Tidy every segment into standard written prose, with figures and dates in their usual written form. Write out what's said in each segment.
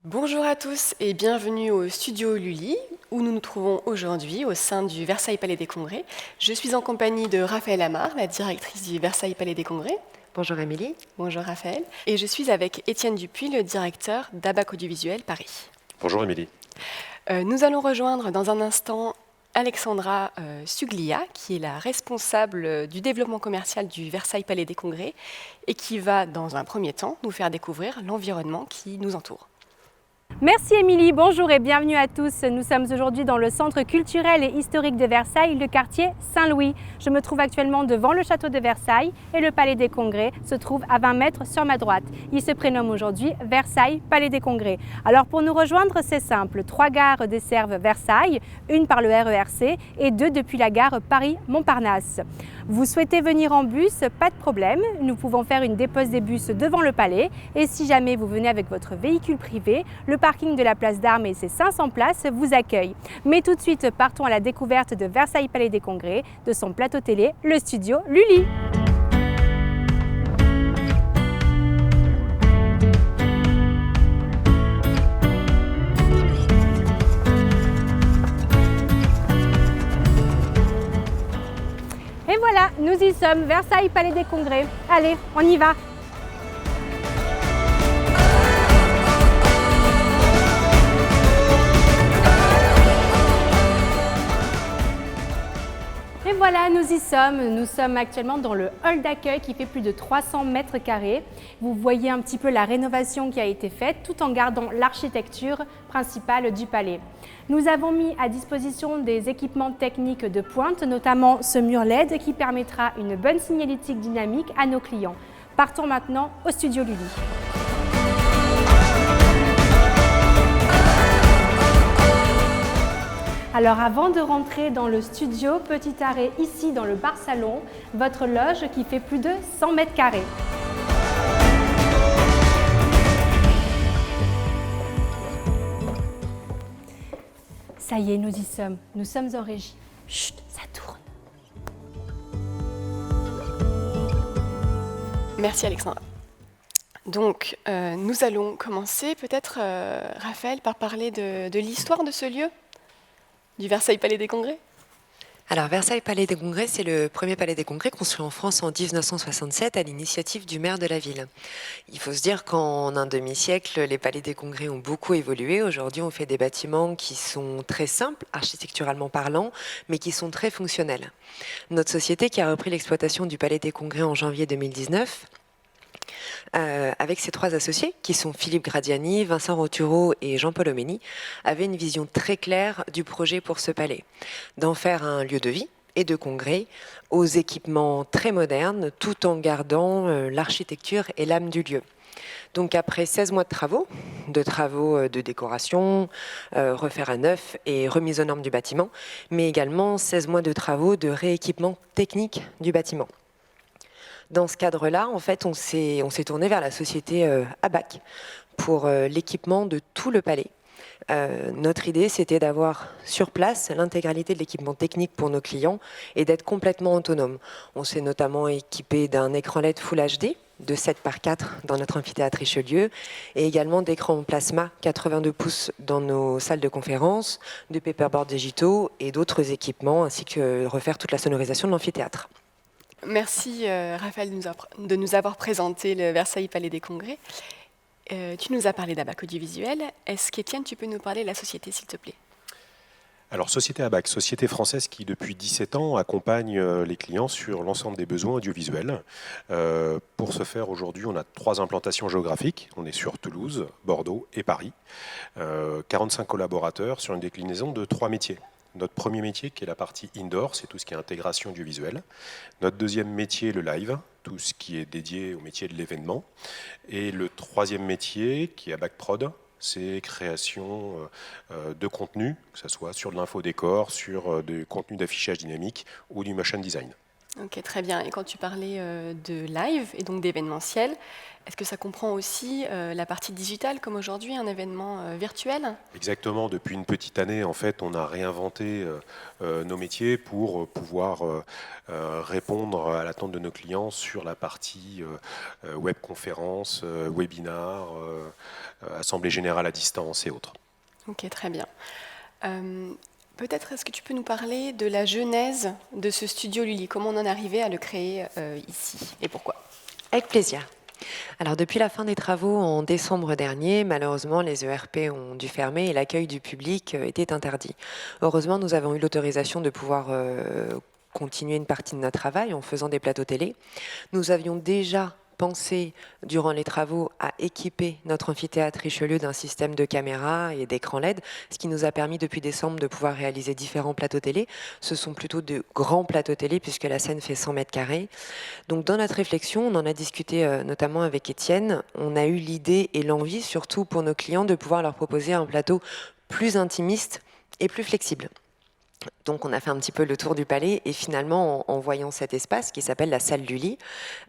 Bonjour à tous et bienvenue au studio Lully, où nous nous trouvons aujourd'hui au sein du Versailles Palais des Congrès. Je suis en compagnie de Raphaël Amar, la directrice du Versailles Palais des Congrès. Bonjour Émilie. Bonjour Raphaël. Et je suis avec Étienne Dupuis, le directeur d'ABAC Audiovisuel Paris. Bonjour Émilie. Nous allons rejoindre dans un instant Alexandra Suglia, qui est la responsable du développement commercial du Versailles Palais des Congrès et qui va, dans un premier temps, nous faire découvrir l'environnement qui nous entoure. Merci Émilie, bonjour et bienvenue à tous. Nous sommes aujourd'hui dans le centre culturel et historique de Versailles, le quartier Saint-Louis. Je me trouve actuellement devant le château de Versailles et le palais des Congrès se trouve à 20 mètres sur ma droite. Il se prénomme aujourd'hui Versailles Palais des Congrès. Alors pour nous rejoindre, c'est simple. 3 gares desservent Versailles, une par le RERC et 2 depuis la gare Paris-Montparnasse. Vous souhaitez venir en bus, pas de problème. Nous pouvons faire une dépose des bus devant le palais. Et si jamais vous venez avec votre véhicule privé, le parking de la place d'Armes et ses 500 places vous accueille. Mais tout de suite, partons à la découverte de Versailles Palais des Congrès, de son plateau télé, le studio Lully. Et voilà, nous y sommes, Versailles Palais des Congrès. Allez, on y va! Et voilà, nous y sommes. Nous sommes actuellement dans le hall d'accueil qui fait plus de 300 mètres carrés. Vous voyez un petit peu la rénovation qui a été faite tout en gardant l'architecture principale du palais. Nous avons mis à disposition des équipements techniques de pointe, notamment ce mur LED qui permettra une bonne signalétique dynamique à nos clients. Partons maintenant au studio Lully. Alors avant de rentrer dans le studio, petit arrêt ici dans le bar-salon, votre loge qui fait plus de 100 mètres carrés. Ça y est, nous y sommes. Nous sommes en régie. Chut, ça tourne. Merci Alexandra. Donc, nous allons commencer peut-être, Raphaël, par parler de l'histoire de ce lieu, du Versailles Palais des Congrès. Alors Versailles Palais des Congrès, c'est le premier palais des Congrès construit en France en 1967 à l'initiative du maire de la ville. Il faut se dire qu'en un demi-siècle, les palais des Congrès ont beaucoup évolué. Aujourd'hui, on fait des bâtiments qui sont très simples, architecturalement parlant, mais qui sont très fonctionnels. Notre société, qui a repris l'exploitation du Palais des Congrès en janvier 2019, avec ses 3 associés, qui sont Philippe Gradiani, Vincent Rotureau et Jean-Paul Omeni, avait une vision très claire du projet pour ce palais, d'en faire un lieu de vie et de congrès, aux équipements très modernes, tout en gardant l'architecture et l'âme du lieu. Donc après 16 mois de travaux de décoration, refaire à neuf et remise aux normes du bâtiment, mais également 16 mois de travaux de rééquipement technique du bâtiment. Dans ce cadre-là, en fait, on s'est tourné vers la société ABAC pour l'équipement de tout le palais. Notre idée, c'était d'avoir sur place l'intégralité de l'équipement technique pour nos clients et d'être complètement autonome. On s'est notamment équipé d'un écran LED Full HD de 7 par 4 dans notre amphithéâtre Richelieu et également d'écrans plasma 82 pouces dans nos salles de conférence, de paperboards digitaux et d'autres équipements, ainsi que refaire toute la sonorisation de l'amphithéâtre. Merci Raphaël de nous avoir présenté le Versailles Palais des Congrès. Tu nous as parlé d'ABAC Audiovisuel. Est-ce qu'Étienne, tu peux nous parler de la société, s'il te plaît? Alors Société ABAC, société française qui depuis 17 ans accompagne les clients sur l'ensemble des besoins audiovisuels. Pour ce faire, aujourd'hui, on a 3 implantations géographiques. On est sur Toulouse, Bordeaux et Paris. 45 collaborateurs sur une déclinaison de 3 métiers. Notre premier métier, qui est la partie indoor, c'est tout ce qui est intégration audiovisuelle. Notre deuxième métier, le live, tout ce qui est dédié au métier de l'événement. Et le troisième métier, qui est ABAC Prod, c'est création de contenu, que ce soit sur de l'infodécor, sur du contenu d'affichage dynamique ou du motion design. Ok, très bien. Et quand tu parlais de live et donc d'événementiel, est-ce que ça comprend aussi la partie digitale, comme aujourd'hui, un événement virtuel? Exactement, depuis une petite année, en fait, on a réinventé nos métiers pour pouvoir répondre à l'attente de nos clients sur la partie webconférence, webinar, assemblée générale à distance et autres. Ok, très bien. Peut-être est-ce que tu peux nous parler de la genèse de ce studio Lully? Comment on en est arrivé à le créer ici et pourquoi? Avec plaisir. Alors depuis la fin des travaux en décembre dernier, malheureusement les ERP ont dû fermer et l'accueil du public était interdit. Heureusement, nous avons eu l'autorisation de pouvoir continuer une partie de notre travail en faisant des plateaux télé. Nous avions déjà pensé, durant les travaux, à équiper notre amphithéâtre Richelieu d'un système de caméras et d'écrans LED, ce qui nous a permis depuis décembre de pouvoir réaliser différents plateaux télé. Ce sont plutôt de grands plateaux télé puisque la scène fait 100 mètres carrés. Donc dans notre réflexion, on en a discuté notamment avec Étienne, on a eu l'idée et l'envie, surtout pour nos clients, de pouvoir leur proposer un plateau plus intimiste et plus flexible. Donc on a fait un petit peu le tour du palais et finalement en voyant cet espace qui s'appelle la salle Lully,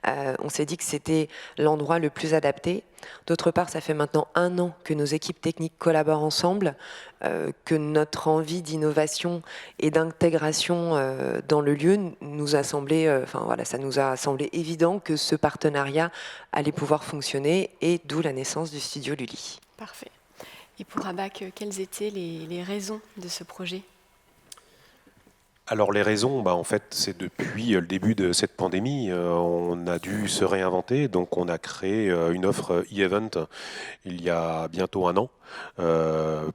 on s'est dit que c'était l'endroit le plus adapté. D'autre part, ça fait maintenant 1 an que nos équipes techniques collaborent ensemble, que notre envie d'innovation et d'intégration dans le lieu nous a semblé, ça nous a semblé évident que ce partenariat allait pouvoir fonctionner et d'où la naissance du studio Lully. Parfait. Et pour Abac, quelles étaient les raisons de ce projet? Alors les raisons, en fait, c'est depuis le début de cette pandémie, on a dû se réinventer, donc on a créé une offre e-event il y a bientôt 1 an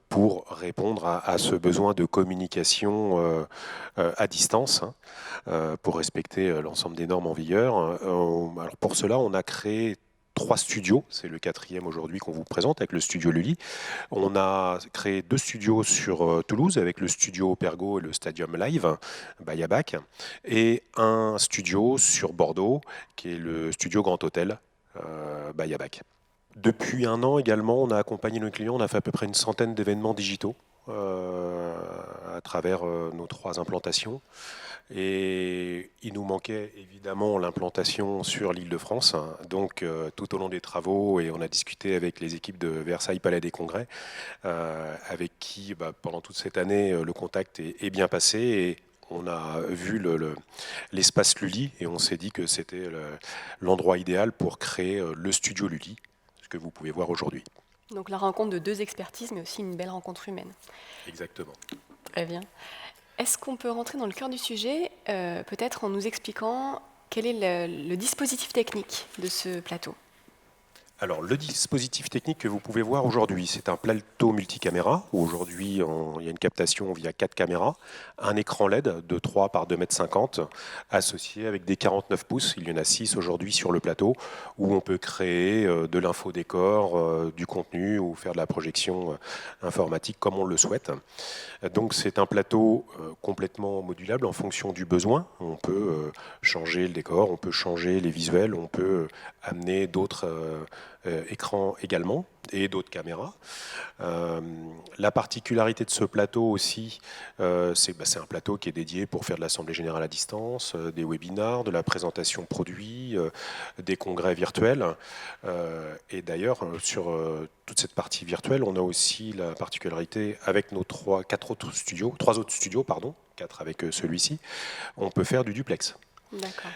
pour répondre à ce besoin de communication à distance, pour respecter l'ensemble des normes en vigueur. Alors pour cela, on a créé 3 studios, c'est le 4e aujourd'hui qu'on vous présente avec le studio Lully. On a créé 2 studios sur Toulouse avec le studio Pergo et le Stadium Live by Abac, et un studio sur Bordeaux qui est le studio Grand Hôtel by Abac. Depuis 1 an également, on a accompagné nos clients, on a fait à peu près une centaine d'événements digitaux à travers nos 3 implantations. Et il nous manquait évidemment l'implantation sur l'Île-de-France. Donc tout au long des travaux, et on a discuté avec les équipes de Versailles Palais des Congrès, avec qui pendant toute cette année le contact est bien passé. Et on a vu l'espace Lully et on s'est dit que c'était l'endroit idéal pour créer le studio Lully, ce que vous pouvez voir aujourd'hui. Donc la rencontre de 2 expertises, mais aussi une belle rencontre humaine. Exactement. Très bien. Est-ce qu'on peut rentrer dans le cœur du sujet, peut-être en nous expliquant quel est le dispositif technique de ce plateau? Alors, le dispositif technique que vous pouvez voir aujourd'hui, c'est un plateau multicaméra, où aujourd'hui, il y a une captation via 4 caméras, un écran LED de 3 par 2,50 m, associé avec des 49 pouces. Il y en a 6 aujourd'hui sur le plateau, où on peut créer de l'infodécor, du contenu, ou faire de la projection informatique comme on le souhaite. Donc, c'est un plateau complètement modulable en fonction du besoin. On peut changer le décor, on peut changer les visuels, on peut amener d'autres écrans également et d'autres caméras. La particularité de ce plateau aussi, c'est un plateau qui est dédié pour faire de l'assemblée générale à distance, des webinars, de la présentation produits, des congrès virtuels. Et d'ailleurs, sur toute cette partie virtuelle, on a aussi la particularité avec nos 3 autres studios, 4 avec celui-ci, on peut faire du duplex. D'accord.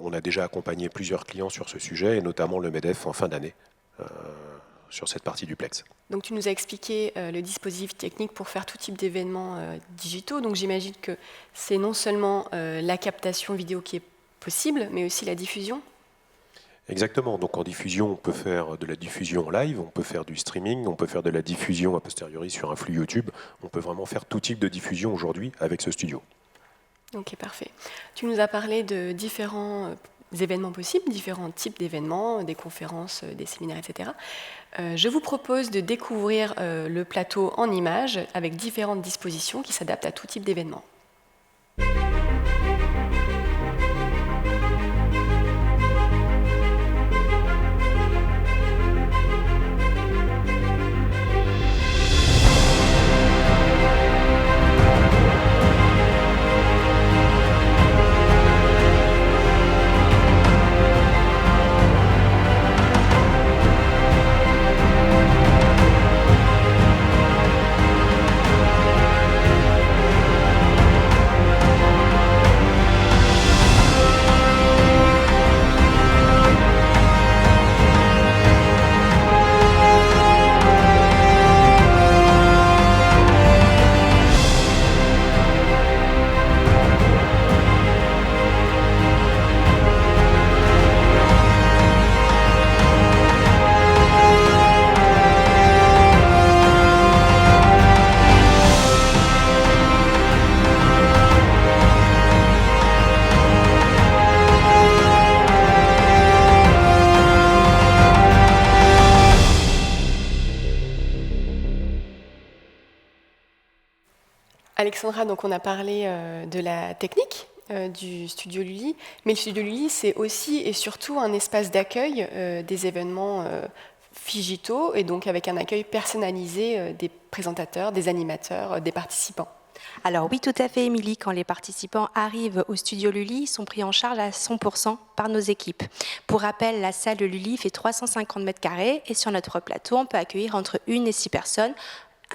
On a déjà accompagné plusieurs clients sur ce sujet, et notamment le MEDEF en fin d'année, sur cette partie duplex. Donc tu nous as expliqué le dispositif technique pour faire tout type d'événements digitaux. Donc j'imagine que c'est non seulement la captation vidéo qui est possible, mais aussi la diffusion. Exactement. Donc en diffusion, on peut faire de la diffusion live, on peut faire du streaming, on peut faire de la diffusion a posteriori sur un flux YouTube. On peut vraiment faire tout type de diffusion aujourd'hui avec ce studio. Ok, parfait. Tu nous as parlé de différents événements possibles, différents types d'événements, des conférences, des séminaires, etc. Je vous propose de découvrir le plateau en images avec différentes dispositions qui s'adaptent à tout type d'événement. Alexandra, donc on a parlé de la technique du Studio Lully, mais le Studio Lully, c'est aussi et surtout un espace d'accueil des événements Figito, et donc avec un accueil personnalisé des présentateurs, des animateurs, des participants. Alors oui, tout à fait, Émilie. Quand les participants arrivent au Studio Lully, ils sont pris en charge à 100% par nos équipes. Pour rappel, la salle de Lully fait 350 mètres carrés et sur notre plateau, on peut accueillir entre 1 et 6 personnes,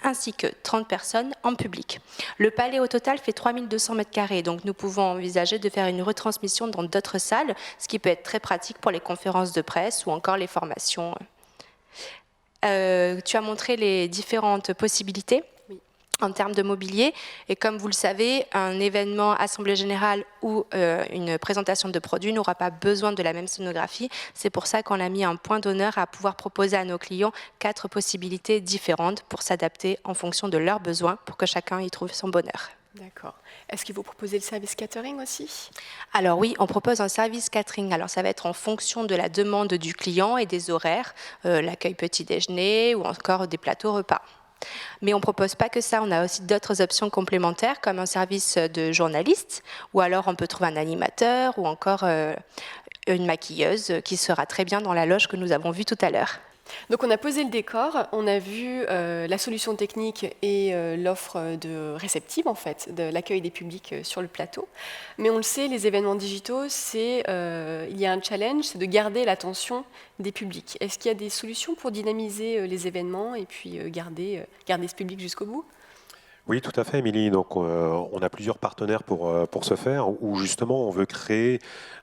ainsi que 30 personnes en public. Le palais au total fait 3200 mètres carrés, donc nous pouvons envisager de faire une retransmission dans d'autres salles, ce qui peut être très pratique pour les conférences de presse ou encore les formations. Tu as montré les différentes possibilités en termes de mobilier. Et comme vous le savez, un événement assemblée générale ou une présentation de produits n'aura pas besoin de la même scénographie. C'est pour ça qu'on a mis un point d'honneur à pouvoir proposer à nos clients 4 possibilités différentes pour s'adapter en fonction de leurs besoins, pour que chacun y trouve son bonheur. D'accord. Est-ce que vous proposez le service catering aussi ? Alors oui, on propose un service catering. Alors ça va être en fonction de la demande du client et des horaires, l'accueil petit déjeuner ou encore des plateaux repas. Mais on ne propose pas que ça, on a aussi d'autres options complémentaires comme un service de journaliste, ou alors on peut trouver un animateur ou encore une maquilleuse qui sera très bien dans la loge que nous avons vue tout à l'heure. Donc on a posé le décor, on a vu la solution technique et l'offre de réceptive, en fait, de l'accueil des publics sur le plateau. Mais on le sait, les événements digitaux, il y a un challenge, c'est de garder l'attention des publics. Est-ce qu'il y a des solutions pour dynamiser les événements et puis garder ce public jusqu'au bout ? Oui, tout à fait, Émilie. Donc, on a plusieurs partenaires pour ce faire, où justement on veut créer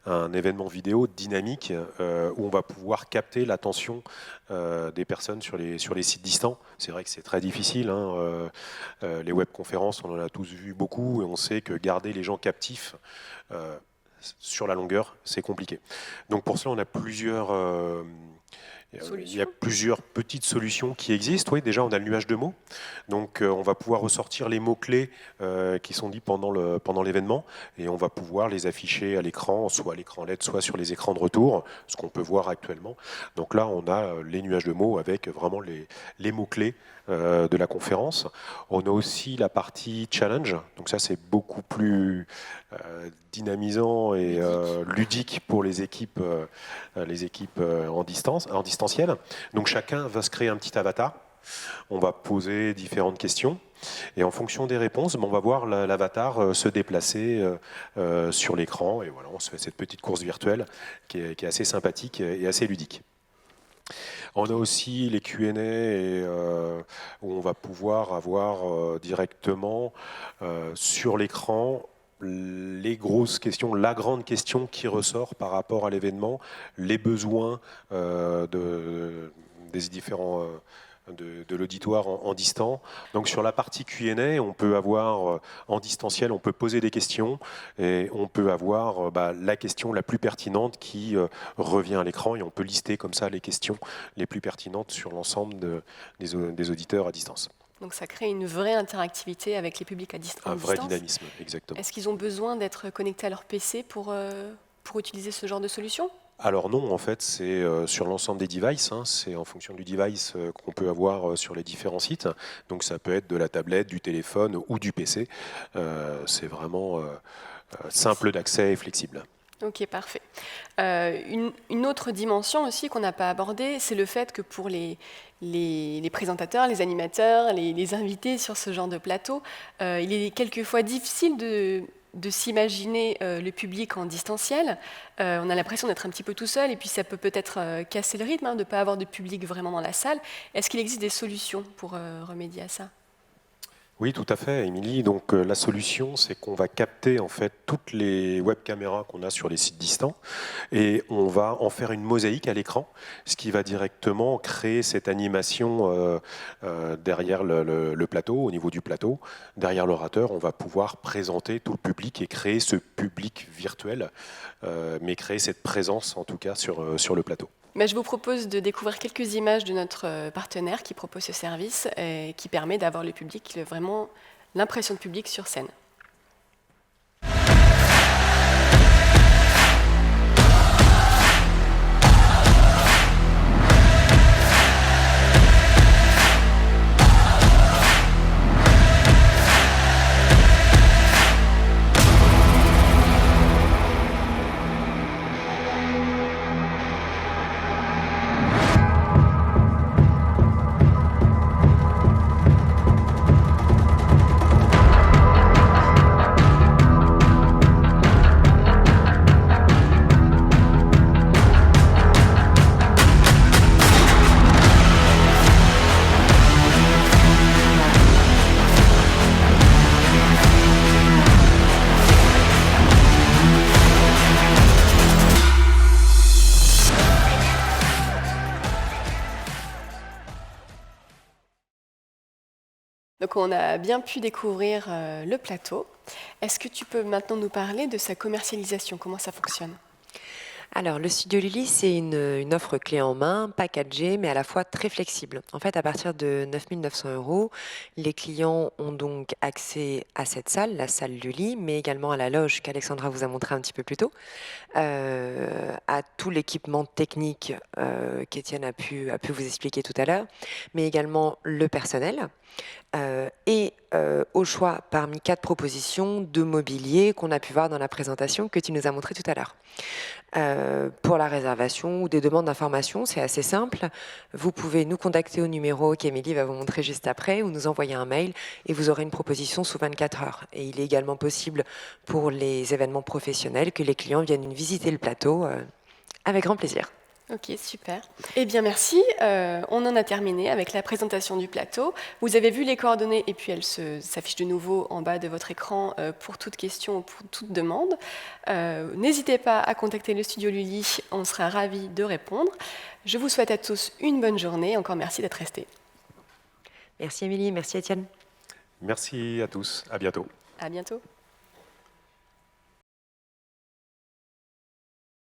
un événement vidéo dynamique où on va pouvoir capter l'attention des personnes sur les sites distants. C'est vrai que c'est très difficile. Les webconférences, on en a tous vu beaucoup, et on sait que garder les gens captifs sur la longueur, c'est compliqué. Donc pour cela, on a plusieurs... Il y a plusieurs petites solutions qui existent. Oui, déjà, on a le nuage de mots. Donc, on va pouvoir ressortir les mots-clés qui sont dits pendant l'événement, et on va pouvoir les afficher à l'écran, soit à l'écran LED, soit sur les écrans de retour, ce qu'on peut voir actuellement. Donc là, on a les nuages de mots avec vraiment les mots-clés de la conférence. On a aussi la partie challenge. Donc ça, c'est beaucoup plus dynamisant et ludique pour les équipes en distanciel. Donc chacun va se créer un petit avatar. On va poser différentes questions et en fonction des réponses, on va voir l'avatar se déplacer sur l'écran, et voilà, on se fait cette petite course virtuelle qui est assez sympathique et assez ludique. On a aussi les Q&A où on va pouvoir avoir directement sur l'écran les grosses questions, la grande question qui ressort par rapport à l'événement, les besoins des différents de l'auditoire en distant. Donc sur la partie Q&A, on peut avoir en distanciel, on peut poser des questions et on peut avoir la question la plus pertinente qui revient à l'écran, et on peut lister comme ça les questions les plus pertinentes sur l'ensemble des auditeurs à distance. Donc ça crée une vraie interactivité avec les publics à distance. Un vrai dynamisme, exactement. Est-ce qu'ils ont besoin d'être connectés à leur PC pour utiliser ce genre de solution ? Alors non, en fait, c'est sur l'ensemble des devices. C'est en fonction du device qu'on peut avoir sur les différents sites. Donc ça peut être de la tablette, du téléphone ou du PC. C'est vraiment simple d'accès et flexible. Ok, parfait. Une autre dimension aussi qu'on n'a pas abordée, c'est le fait que pour les présentateurs, les animateurs, les invités sur ce genre de plateau, il est quelquefois difficile de s'imaginer le public en distanciel. On a l'impression d'être un petit peu tout seul, et puis ça peut peut-être casser le rythme, de ne pas avoir de public vraiment dans la salle. Est-ce qu'il existe des solutions pour remédier à ça ? Oui, tout à fait, Émilie. Donc la solution, c'est qu'on va capter en fait toutes les web caméras qu'on a sur les sites distants, et on va en faire une mosaïque à l'écran, ce qui va directement créer cette animation derrière le plateau, au niveau du plateau. Derrière l'orateur, on va pouvoir présenter tout le public et créer ce public virtuel, mais créer cette présence en tout cas sur le plateau. Je vous propose de découvrir quelques images de notre partenaire qui propose ce service et qui permet d'avoir le public, vraiment l'impression de public sur scène. Donc on a bien pu découvrir le plateau. Est-ce que tu peux maintenant nous parler de sa commercialisation? Comment ça fonctionne? Alors, le Studio Lily, c'est une offre clé en main, packagée, mais à la fois très flexible. En fait, à partir de 9 900 €, les clients ont donc accès à cette salle, la salle Lily, mais également à la loge qu'Alexandra vous a montré un petit peu plus tôt, à tout l'équipement technique qu'Étienne a pu vous expliquer tout à l'heure, mais également le personnel. Et au choix parmi 4 propositions de mobilier qu'on a pu voir dans la présentation que tu nous as montré tout à l'heure. Pour la réservation ou des demandes d'information, c'est assez simple. Vous pouvez nous contacter au numéro qu'Émilie va vous montrer juste après ou nous envoyer un mail et vous aurez une proposition sous 24 heures. Et il est également possible pour les événements professionnels que les clients viennent visiter le plateau avec grand plaisir. Ok, super. Eh bien, merci. On en a terminé avec la présentation du plateau. Vous avez vu les coordonnées et puis elles s'affichent de nouveau en bas de votre écran pour toute question ou pour toute demande. N'hésitez pas à contacter le Studio Lily, on sera ravis de répondre. Je vous souhaite à tous une bonne journée. Encore merci d'être restés. Merci Émilie, merci Étienne. Merci à tous, à bientôt. À bientôt.